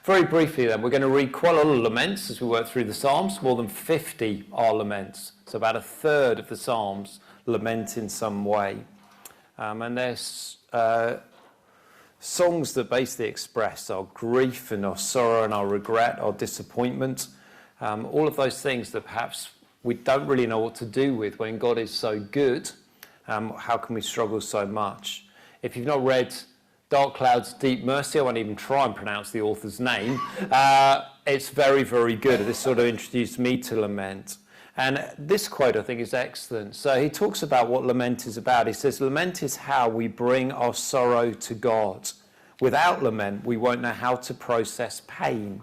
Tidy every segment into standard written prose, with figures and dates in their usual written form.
Very briefly then, we're going to read quite a lot of laments as we work through the Psalms. More than 50 are laments. So about a third of the Psalms lament in some way. And there's songs that basically express our grief and our sorrow and our regret, our disappointment. All of those things that perhaps we don't really know what to do with when God is so good. How can we struggle so much? If you've not read Dark Clouds, Deep Mercy, I won't even try and pronounce the author's name. It's very, very good. This sort of introduced me to lament. And this quote, I think, is excellent. So he talks about what lament is about. He says, lament is how we bring our sorrow to God. Without lament, we won't know how to process pain.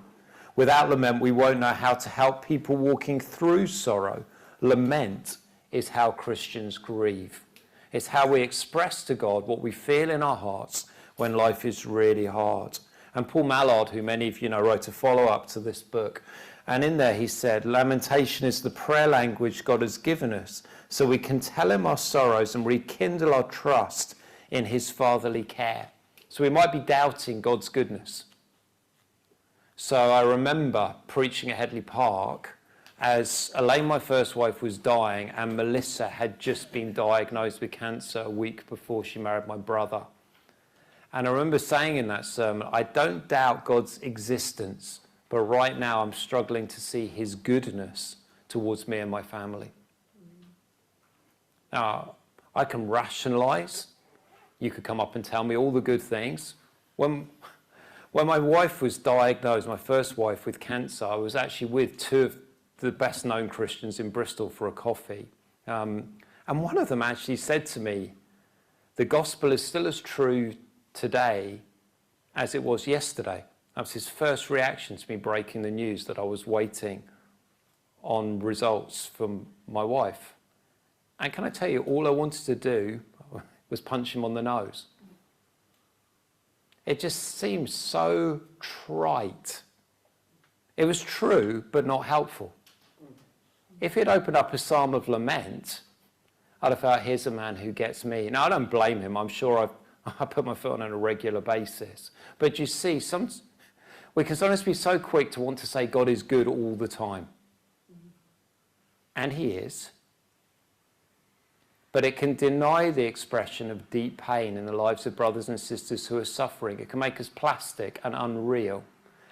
Without lament, we won't know how to help people walking through sorrow. Lament is how Christians grieve. It's how we express to God what we feel in our hearts when life is really hard. And Paul Mallard, who many of you know, wrote a follow-up to this book. And in there he said, lamentation is the prayer language God has given us so we can tell him our sorrows and rekindle our trust in his fatherly care. So we might be doubting God's goodness. So I remember preaching at Headley Park as Elaine, my first wife, was dying, and Melissa had just been diagnosed with cancer a week before she married my brother. And I remember saying in that sermon, I don't doubt God's existence, but right now I'm struggling to see his goodness towards me and my family. Now, I can rationalize. You could come up and tell me all the good things. When my wife was diagnosed, my first wife, with cancer, I was actually with two of the best known Christians in Bristol for a coffee. And one of them actually said to me, the gospel is still as true today as it was yesterday. That was his first reaction to me breaking the news that I was waiting on results from my wife. And can I tell you, all I wanted to do was punch him on the nose. It just seemed so trite. It was true, but not helpful. If he'd opened up a psalm of lament, I'd have felt, here's a man who gets me. Now, I don't blame him. I'm sure I put my foot on a regular basis. But you see, we can sometimes be so quick to want to say God is good all the time. And he is. But it can deny the expression of deep pain in the lives of brothers and sisters who are suffering. It can make us plastic and unreal.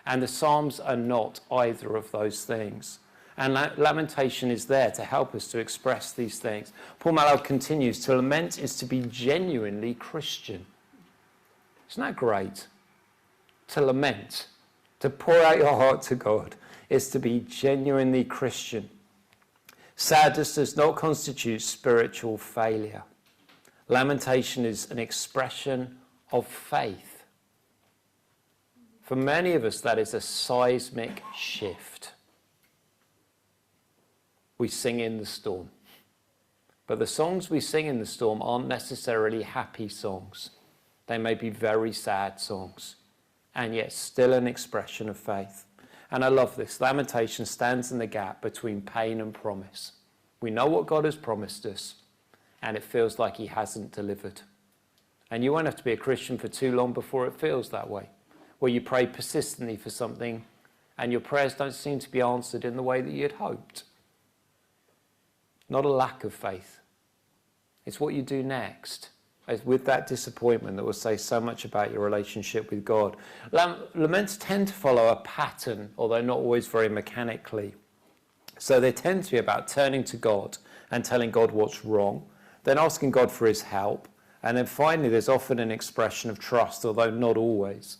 And the Psalms are not either of those things. And lamentation is there to help us to express these things. Paul Mallard continues, to lament is to be genuinely Christian. Isn't that great? To lament, to pour out your heart to God, is to be genuinely Christian. Sadness does not constitute spiritual failure. Lamentation is an expression of faith. For many of us, that is a seismic shift. We sing in the storm. But the songs we sing in the storm aren't necessarily happy songs. They may be very sad songs, and yet still an expression of faith. And I love this. Lamentation stands in the gap between pain and promise. We know what God has promised us, and it feels like he hasn't delivered. And you won't have to be a Christian for too long before it feels that way, where you pray persistently for something, and your prayers don't seem to be answered in the way that you'd hoped. Not a lack of faith. It's what you do next. It's with that disappointment that will say so much about your relationship with God. Laments tend to follow a pattern, although not always very mechanically. So they tend to be about turning to God and telling God what's wrong, then asking God for his help, and then finally there's often an expression of trust, although not always.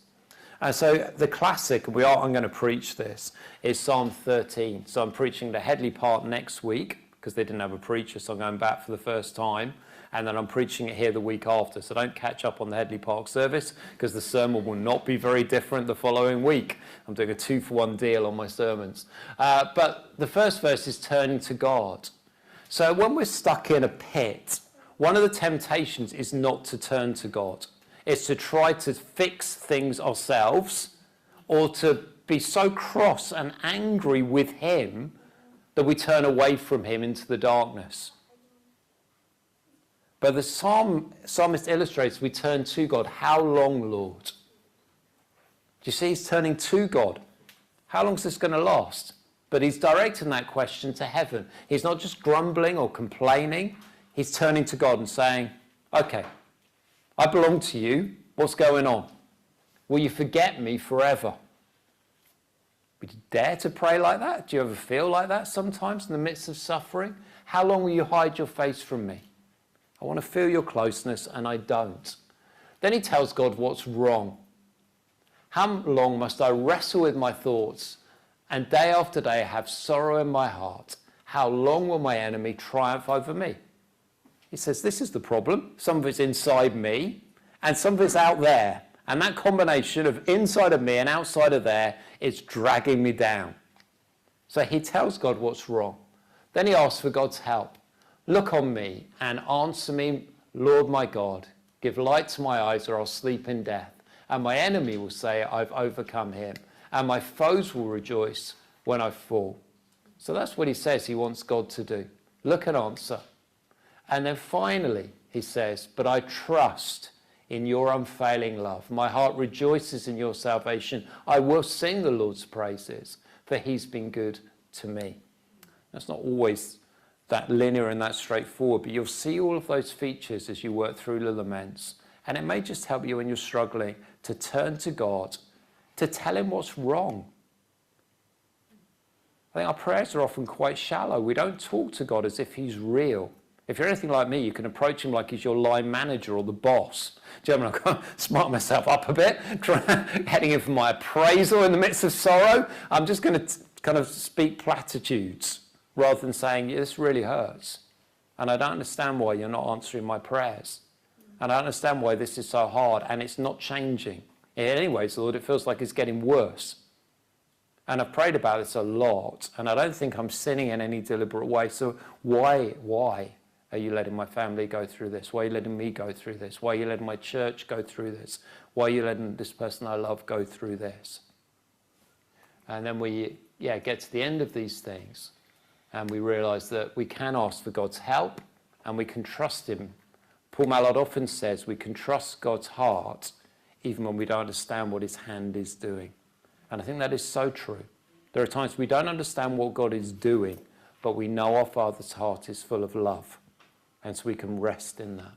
And so the classic, I'm going to preach this, is Psalm 13. So I'm preaching the Headley part next week, because they didn't have a preacher, so I'm going back for the first time. And then I'm preaching it here the week after. So don't catch up on the Headley Park service, because the sermon will not be very different the following week. I'm doing a 2-for-1 deal on my sermons. But the first verse is turning to God. So when we're stuck in a pit, one of the temptations is not to turn to God. It's to try to fix things ourselves, or to be so cross and angry with him that we turn away from him into the darkness. But the psalmist illustrates we turn to God. How long, Lord? you see, he's turning to God. How long is this going to last? But he's directing that question to heaven. He's not just grumbling or complaining. He's turning to God and saying, okay, I belong to you. What's going on? Will you forget me forever? Would you dare to pray like that? Do you ever feel like that sometimes in the midst of suffering? How long will you hide your face from me? I want to feel your closeness, and I don't. Then he tells God what's wrong. How long must I wrestle with my thoughts and day after day have sorrow in my heart? How long will my enemy triumph over me? He says, this is the problem. Some of it's inside me and some of it's out there. And that combination of inside of me and outside of there is dragging me down. So he tells God what's wrong. Then he asks for God's help. Look on me and answer me, Lord my God. Give light to my eyes or I'll sleep in death. And my enemy will say, I've overcome him. And my foes will rejoice when I fall. So that's what he says he wants God to do. Look and answer. And then finally, he says, but I trust in your unfailing love. My heart rejoices in your salvation. I will sing the Lord's praises, for he's been good to me. That's not always that linear and that straightforward, but you'll see all of those features as you work through the laments. And it may just help you when you're struggling to turn to God, to tell him what's wrong. I think our prayers are often quite shallow. We don't talk to God as if he's real. If you're anything like me, you can approach him like he's your line manager or the boss. Do you know what I mean? I've got to smart myself up a bit, heading in for my appraisal in the midst of sorrow. I'm just going to kind of speak platitudes rather than saying, this really hurts. And I don't understand why you're not answering my prayers. And I understand why this is so hard and it's not changing. In any ways, Lord, it feels like it's getting worse. And I've prayed about this a lot, and I don't think I'm sinning in any deliberate way. So why are you letting my family go through this? Why are you letting me go through this? Why are you letting my church go through this? Why are you letting this person I love go through this? And then we get to the end of these things, and we realize that we can ask for God's help, and we can trust him. Paul Mallard often says we can trust God's heart even when we don't understand what his hand is doing. And I think that is so true. There are times we don't understand what God is doing, but we know our Father's heart is full of love. And so we can rest in that.